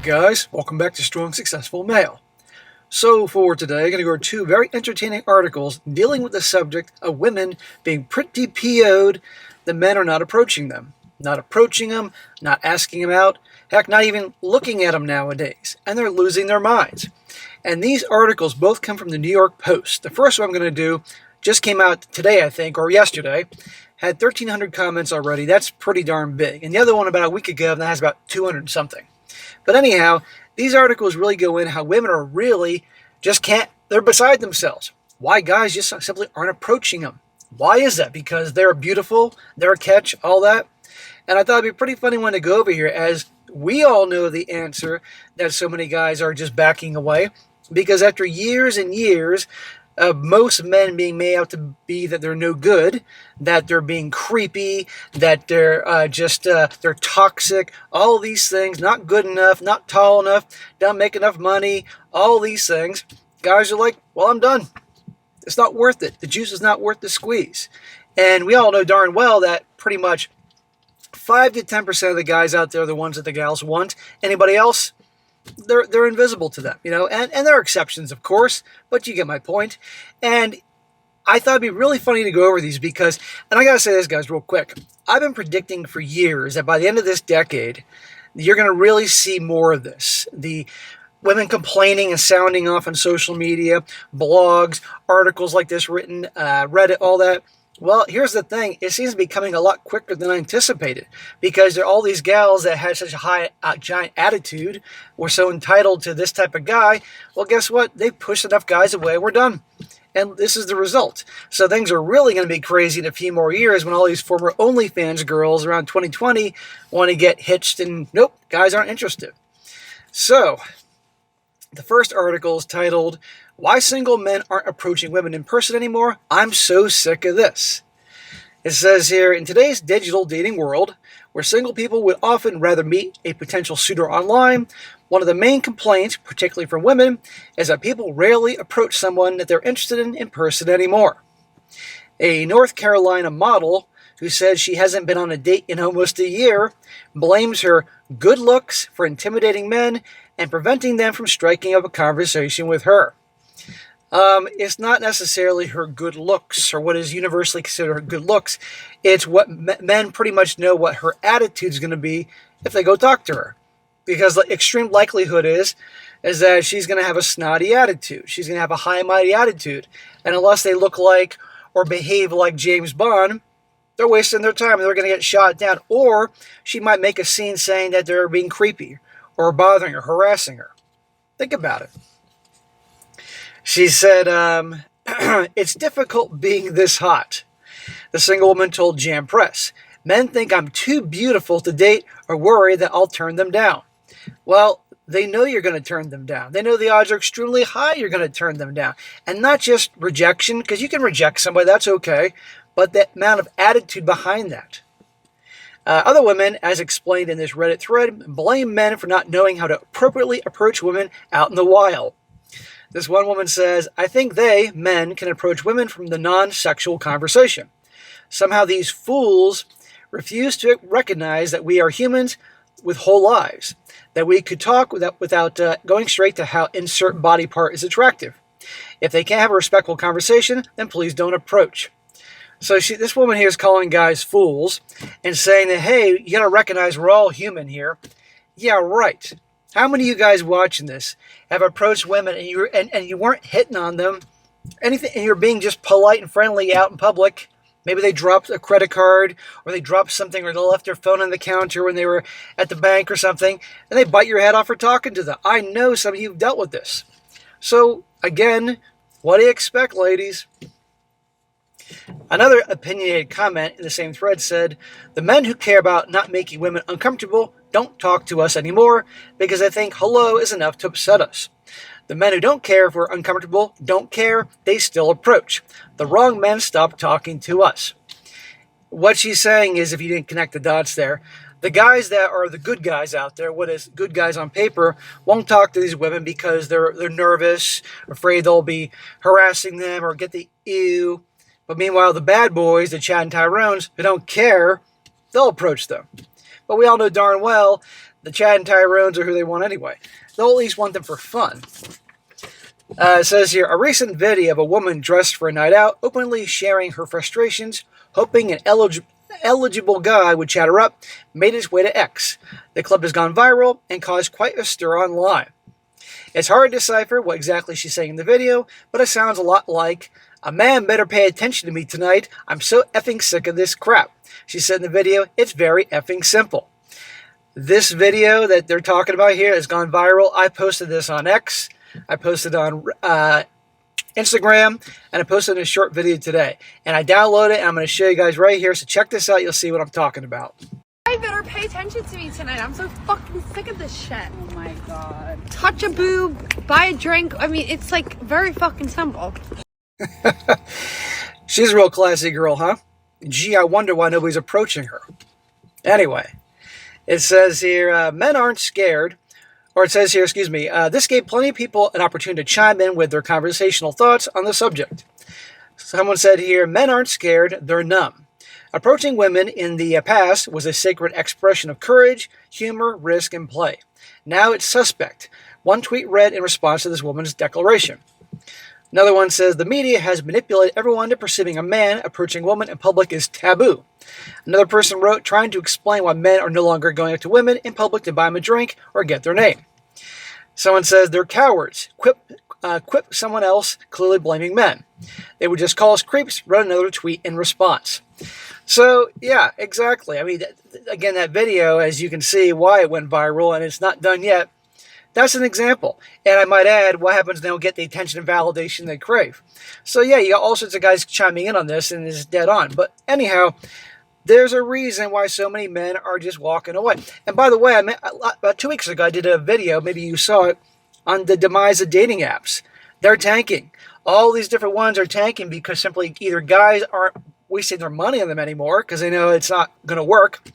guys, welcome back to Strong Successful Male. So for today, I'm going to go over two very entertaining articles dealing with the subject of women being pretty PO'd that men are not approaching them. Not approaching them, not asking them out, heck, not even looking at them nowadays. And they're losing their minds. And these articles both come from the New York Post. The first one I'm going to do just came out today, I think, or yesterday. Had 1,300 comments already. That's pretty darn big. And the other one about a week ago, and that has about 200 something. But anyhow, these articles really go in how women are really they're beside themselves. Why guys just simply aren't approaching them. Why is that? Because they're beautiful, they're a catch, all that. And I thought it'd be a pretty funny one to go over here, as we all know the answer that so many guys are just backing away. Because after years and years of most men being made out to be that they're no good, that they're being creepy, that they're they're toxic, all these things, not good enough, not tall enough, don't make enough money, all these things, guys are like, well, I'm done. It's not worth it. The juice is not worth the squeeze. And we all know darn well that pretty much 5 to 10% of the guys out there are the ones that the gals want. Anybody else? They're invisible to them, and there are exceptions, of course, but you get my point. And I thought it'd be really funny to go over these because, and I gotta say this, guys, real quick, I've been predicting for years that by the end of this decade, you're gonna really see more of this. The women complaining and sounding off on social media, blogs, articles like this written, Reddit, all that. Well, here's the thing. It seems to be coming a lot quicker than I anticipated, because there are all these gals that had such a high, giant attitude, were so entitled to this type of guy. Well, guess what? They pushed enough guys away. We're done. And this is the result. So things are really going to be crazy in a few more years when all these former OnlyFans girls around 2020 want to get hitched and nope, guys aren't interested. So the first article is titled, "Why Single Men Aren't Approaching Women in Person Anymore? I'm so sick of this." It says here, in today's digital dating world, where single people would often rather meet a potential suitor online, one of the main complaints, particularly from women, is that people rarely approach someone that they're interested in person anymore. A North Carolina model who says she hasn't been on a date in almost a year blames her good looks for intimidating men and preventing them from striking up a conversation with her. It's not necessarily her good looks or what is universally considered her good looks. It's what men pretty much know what her attitude is going to be if they go talk to her. Because the extreme likelihood is that she's going to have a snotty attitude. She's going to have a high and mighty attitude. And unless they look like or behave like James Bond, they're wasting their time and they're going to get shot down. Or she might make a scene saying that they're being creepy or bothering her, harassing her. Think about it. She said, "It's difficult being this hot," the single woman told Jam Press. "Men think I'm too beautiful to date or worry that I'll turn them down." Well, they know you're going to turn them down. They know the odds are extremely high you're going to turn them down. And not just rejection, because you can reject somebody, that's okay, but that amount of attitude behind that. Other women, as explained in this Reddit thread, blame men for not knowing how to appropriately approach women out in the wild. This one woman says, "I think men, can approach women from the non-sexual conversation. Somehow these fools refuse to recognize that we are humans with whole lives, that we could talk without going straight to how insert body part is attractive. If they can't have a respectful conversation, then please don't approach." So this woman here is calling guys fools and saying that, hey, you got to recognize we're all human here. Yeah, right. How many of you guys watching this have approached women and you weren't hitting on them, anything, and you're being just polite and friendly out in public? Maybe they dropped a credit card or they dropped something or they left their phone on the counter when they were at the bank or something, and they bite your head off for talking to them. I know some of you have dealt with this. So, again, what do you expect, ladies? Another opinionated comment in the same thread said, "The men who care about not making women uncomfortable don't talk to us anymore because they think hello is enough to upset us. The men who don't care if we're uncomfortable don't care, they still approach. The wrong men stop talking to us." What she's saying is, if you didn't connect the dots there, the guys that are the good guys out there, what is good guys on paper, won't talk to these women because they're nervous, afraid they'll be harassing them or get the ew. But meanwhile, the bad boys, the Chad and Tyrones, who don't care, they'll approach them. But we all know darn well The Chad and Tyrones are who they want anyway. They'll at least want them for fun. It says here, a recent video of a woman dressed for a night out, openly sharing her frustrations, hoping an eligible guy would chat her up, made its way to X. The clip has gone viral and caused quite a stir online. It's hard to decipher what exactly she's saying in the video, but it sounds a lot like, a man better pay attention to me tonight. I'm so effing sick of this crap. She said in the video, it's very effing simple. This video that they're talking about here has gone viral. I posted this on X. I posted on Instagram, and I posted a short video today. And I downloaded it, and I'm going to show you guys right here. So check this out. You'll see what I'm talking about. I better pay attention to me tonight. I'm so fucking sick of this shit. Oh my god. Touch a boob, buy a drink. I mean, it's like very fucking simple. She's a real classy girl, huh? Gee, I wonder why nobody's approaching her. Anyway, it says here, men aren't scared. Or it says here, this gave plenty of people an opportunity to chime in with their conversational thoughts on the subject. Someone said here, men aren't scared, they're numb. Approaching women in the past was a sacred expression of courage, humor, risk, and play. Now it's suspect. One tweet read in response to this woman's declaration. Another one says, the media has manipulated everyone to perceiving a man approaching a woman in public is taboo. Another person wrote, trying to explain why men are no longer going up to women in public to buy them a drink or get their name. Someone says, they're cowards. Quip someone else, clearly blaming men. They would just call us creeps, run another tweet in response. So, yeah, exactly. I mean, again, that video, as you can see why it went viral, and it's not done yet, that's an example. And I might add, what happens when they don't get the attention and validation they crave? So, yeah, you got all sorts of guys chiming in on this, and it's dead on. But anyhow, there's a reason why so many men are just walking away. And by the way, about 2 weeks ago, I did a video, maybe you saw it, on the demise of dating apps. They're tanking. All these different ones are tanking because simply either guys aren't wasting their money on them anymore because they know it's not going to work,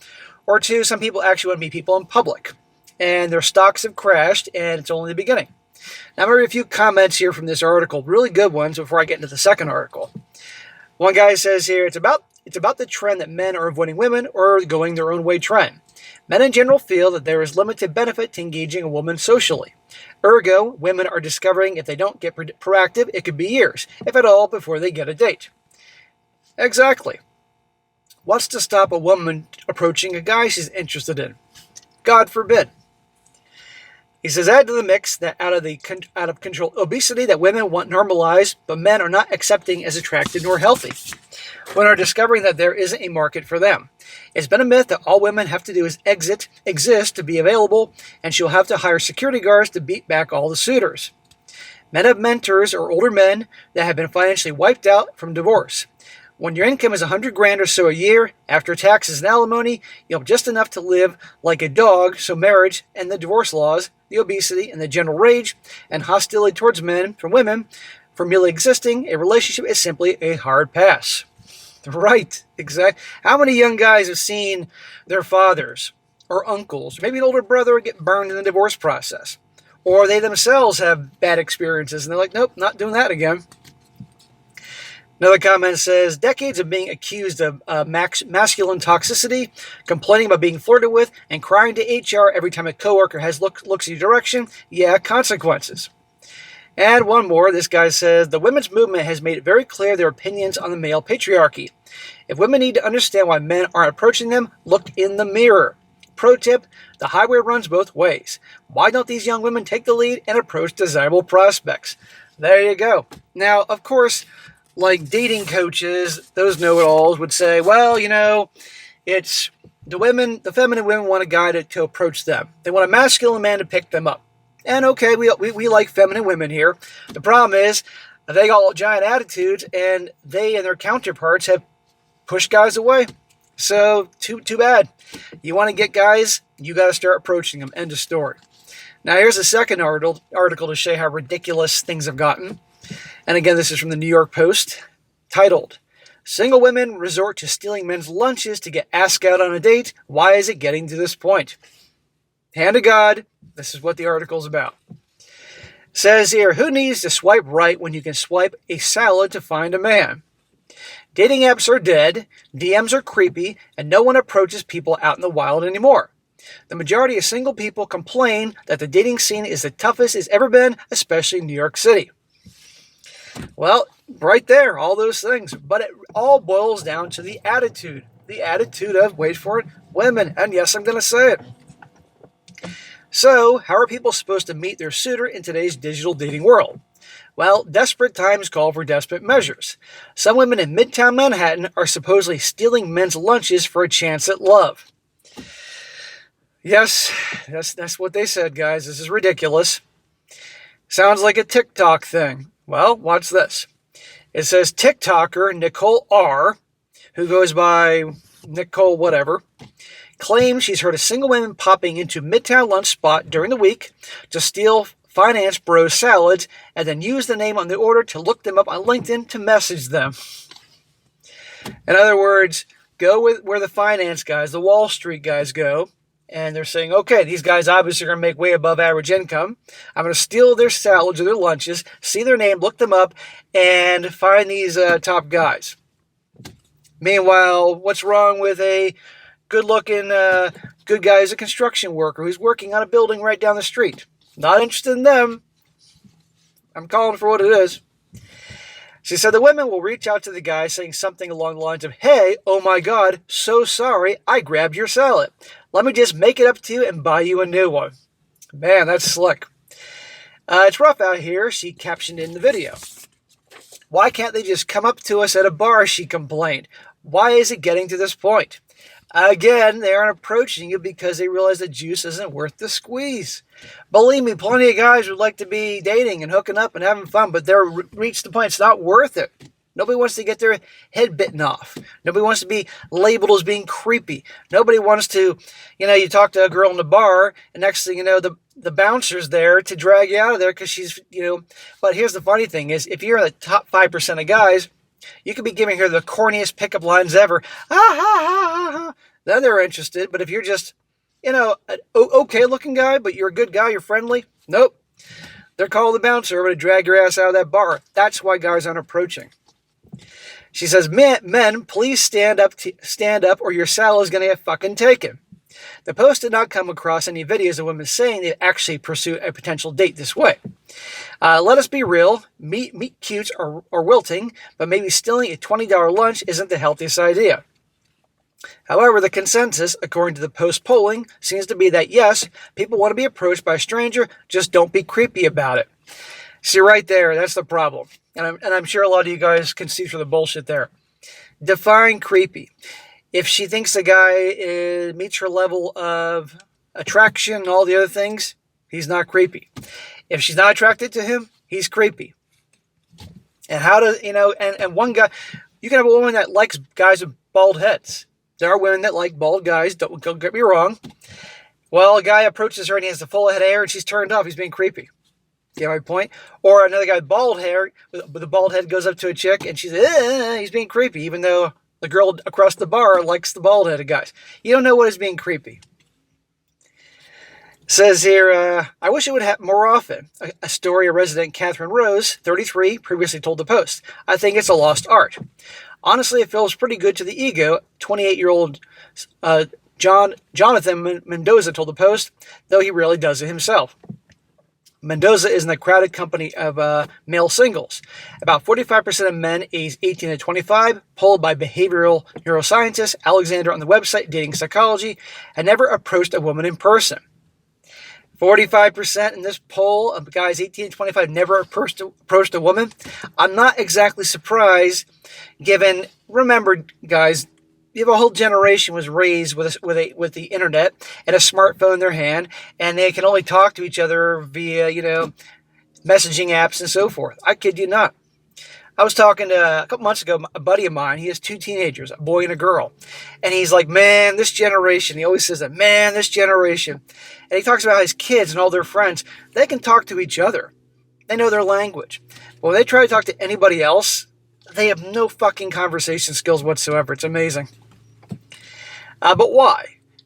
or two, some people actually want to meet people in public. And their stocks have crashed, and it's only the beginning. Now, I'm going to read a few comments here from this article, really good ones, before I get into the second article. One guy says here, it's about the trend that men are avoiding women or going their own way trend. Men in general feel that there is limited benefit to engaging a woman socially. Ergo, women are discovering if they don't get proactive, it could be years, if at all, before they get a date. Exactly. What's to stop a woman approaching a guy she's interested in? God forbid. He says, add to the mix that out of control obesity that women want normalized, but men are not accepting as attractive nor healthy. Women are discovering that there isn't a market for them. It's been a myth that all women have to do is exist to be available, and she'll have to hire security guards to beat back all the suitors. Men have mentors or older men that have been financially wiped out from divorce. When your income is $100,000 or so a year, after taxes and alimony, you'll have just enough to live like a dog, so marriage and the divorce laws, the obesity and the general rage and hostility towards men from women for merely existing, a relationship is simply a hard pass. Right, exactly. How many young guys have seen their fathers or uncles, maybe an older brother, get burned in the divorce process? Or they themselves have bad experiences and they're like, nope, not doing that again. Another comment says, decades of being accused of masculine toxicity, complaining about being flirted with, and crying to HR every time a coworker looks in your direction. Yeah, consequences. And one more, this guy says, the women's movement has made it very clear their opinions on the male patriarchy. If women need to understand why men aren't approaching them, look in the mirror. Pro tip, the highway runs both ways. Why don't these young women take the lead and approach desirable prospects? There you go. Now, of course, like dating coaches, those know-it-alls would say, well, you know, it's the feminine women want a guy to approach them. They want a masculine man to pick them up. And okay, we like feminine women here. The problem is they got all giant attitudes, and they and their counterparts have pushed guys away. So too bad. You want to get guys, you got to start approaching them. End of story. Now here's a second article to show you how ridiculous things have gotten. And again, this is from the New York Post, titled, Single Women Resort to Stealing Men's Lunches to Get Asked Out on a Date. Why is it getting to this point? Hand to God, this is what the article's about. Says here, who needs to swipe right when you can swipe a salad to find a man? Dating apps are dead, DMs are creepy, and no one approaches people out in the wild anymore. The majority of single people complain that the dating scene is the toughest it's ever been, especially in New York City. Well, right there, all those things. But it all boils down to the attitude. The attitude of, wait for it, women. And yes, I'm going to say it. So, how are people supposed to meet their suitor in today's digital dating world? Well, desperate times call for desperate measures. Some women in Midtown Manhattan are supposedly stealing men's lunches for a chance at love. Yes, that's what they said, guys. This is ridiculous. Sounds like a TikTok thing. Well, watch this. It says TikToker Nicole R., who goes by Nicole whatever, claims she's heard a single woman popping into Midtown lunch spot during the week to steal Finance Bros salads and then use the name on the order to look them up on LinkedIn to message them. In other words, go with where the finance guys, the Wall Street guys go, and they're saying, okay, these guys obviously are going to make way above average income. I'm going to steal their salads or their lunches, see their name, look them up, and find these top guys. Meanwhile, what's wrong with a good-looking, good guy who's a construction worker who's working on a building right down the street? Not interested in them. I'm calling for what it is. She said the women will reach out to the guy saying something along the lines of, hey, oh my God, so sorry, I grabbed your salad. Let me just make it up to you and buy you a new one. Man, that's slick. It's rough out here, she captioned in the video. Why can't they just come up to us at a bar, she complained. Why is it getting to this point? Again, they aren't approaching you because they realize the juice isn't worth the squeeze. Believe me, plenty of guys would like to be dating and hooking up and having fun, but they're reached the point it's not worth it. Nobody wants to get their head bitten off. Nobody wants to be labeled as being creepy. Nobody wants to, you talk to a girl in the bar, and next thing you know, the bouncer's there to drag you out of there because she's, But here's the funny thing is, if you're in the top 5% of guys, you could be giving her the corniest pickup lines ever. Then they're interested. But if you're just, an okay-looking guy, but you're a good guy, you're friendly, nope. They're calling the bouncer over to drag your ass out of that bar. That's why guys aren't approaching. She says, men, please stand up, or your salad is going to get fucking taken. The post did not come across any videos of women saying they actually pursue a potential date this way. Let us be real. Meat cutes or wilting, but maybe stealing a $20 lunch isn't the healthiest idea. However, the consensus, according to the post polling, seems to be that yes, people want to be approached by a stranger, just don't be creepy about it. See, right there, that's the problem. And I'm sure a lot of you guys can see through the bullshit there. Define creepy. If she thinks the guy meets her level of attraction and all the other things, he's not creepy. If she's not attracted to him, he's creepy. And and one guy, you can have a woman that likes guys with bald heads. There are women that like bald guys, don't get me wrong. Well, a guy approaches her and he has a full head of hair and she's turned off, he's being creepy. Get my point? Or another guy with bald hair, with a bald head goes up to a chick and she's, he's being creepy, even though the girl across the bar likes the bald-headed guys. You don't know what is being creepy. Says here, I wish it would happen more often. A story of resident Catherine Rose, 33, previously told the Post. I think it's a lost art. Honestly, it feels pretty good to the ego. 28-year-old Jonathan Mendoza told the Post, though he rarely does it himself. Mendoza is in the crowded company of male singles. About 45% of men aged 18 to 25, polled by behavioral neuroscientist Alexander on the website Dating Psychology, had never approached a woman in person. 45% in this poll of guys 18 to 25 never approached a woman. I'm not exactly surprised, given, remember, guys, you have a whole generation was raised with the internet and a smartphone in their hand, and they can only talk to each other via, messaging apps and so forth. I kid you not. I was talking to, a couple months ago, a buddy of mine. He has two teenagers, a boy and a girl. And he's like, man, this generation, he always says that, man, this generation. And he talks about his kids and all their friends. They can talk to each other. They know their language. But when they try to talk to anybody else, they have no fucking conversation skills whatsoever. It's amazing. But why?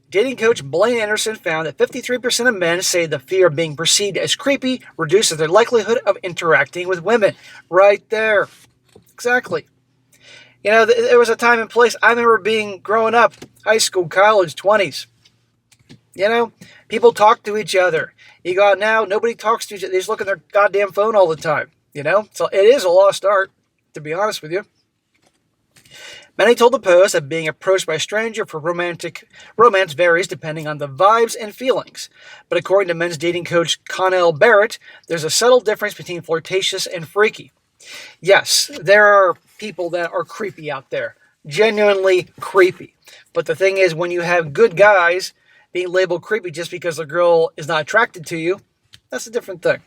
Dating coach Blaine Anderson found that 53% of men say the fear of being perceived as creepy reduces their likelihood of interacting with women. Right there. Exactly. There was a time and place. I remember growing up, high school, college, 20s. You know, people talk to each other. You go out now, nobody talks to each other. They just look at their goddamn phone all the time. You know, so it is a lost art, to be honest with you. Many told the Post that being approached by a stranger for romance varies depending on the vibes and feelings. But according to men's dating coach Connell Barrett, there's a subtle difference between flirtatious and freaky. Yes, there are people that are creepy out there, genuinely creepy. But the thing is, when you have good guys being labeled creepy just because the girl is not attracted to you, that's a different thing.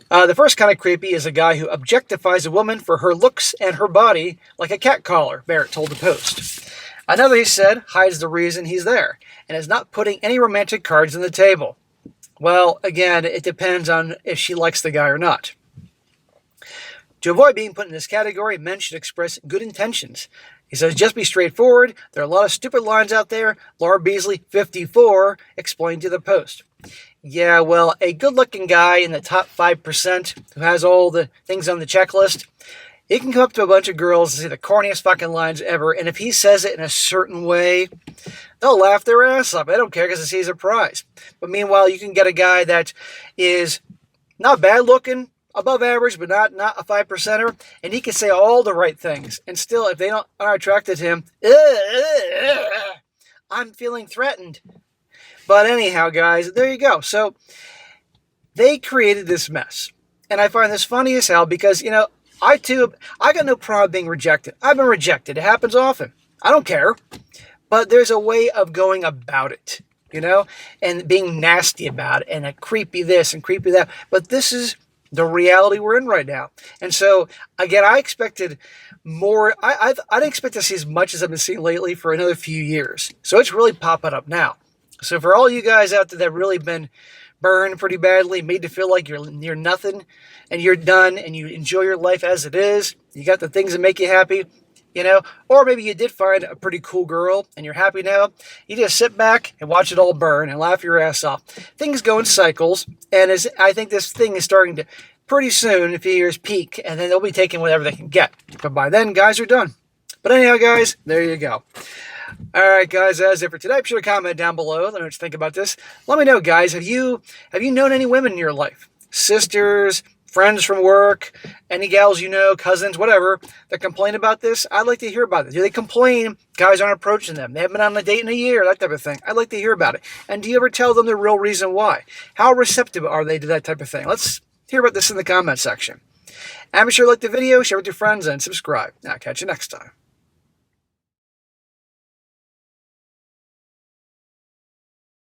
The first kind of creepy is a guy who objectifies a woman for her looks and her body like a cat caller, Barrett told the Post. Another, he said, hides the reason he's there and is not putting any romantic cards on the table. Well, again, it depends on if she likes the guy or not. To avoid being put in this category, men should express good intentions. He says, just be straightforward. There are a lot of stupid lines out there. Laura Beasley, 54, explained to the Post. Yeah, well, a good-looking guy in the top 5% who has all the things on the checklist, he can come up to a bunch of girls and say the corniest fucking lines ever, and if he says it in a certain way, they'll laugh their ass off. They don't care because he's a prize. But meanwhile, you can get a guy that is not bad-looking, above average, but not a 5%er, and he can say all the right things. And still, if they aren't attracted to him, I'm feeling threatened. But anyhow, guys, there you go. So they created this mess. And I find this funny as hell because, I got no problem being rejected. I've been rejected. It happens often. I don't care. But there's a way of going about it, and being nasty about it and a creepy this and creepy that. But this is the reality we're in right now. And so, again, I expected more. I didn't expect to see as much as I've been seeing lately for another few years. So it's really popping up now. So for all you guys out there that have really been burned pretty badly, made to feel like you're nothing and you're done and you enjoy your life as it is, you got the things that make you happy, or maybe you did find a pretty cool girl and you're happy now, you just sit back and watch it all burn and laugh your ass off. Things go in cycles, and I think this thing is starting to, pretty soon, in a few years, peak, and then they'll be taking whatever they can get. But by then, guys are done. But anyhow, guys, there you go. All right, guys, that's it for today. Be sure to comment down below. Let me know what you think about this. Let me know, guys, have you known any women in your life? Sisters, friends from work, any gals cousins, whatever, that complain about this? I'd like to hear about it. Do they complain guys aren't approaching them? They haven't been on a date in a year, that type of thing. I'd like to hear about it. And do you ever tell them the real reason why? How receptive are they to that type of thing? Let's hear about this in the comment section. And be sure to like the video, share with your friends, and subscribe. Now, catch you next time.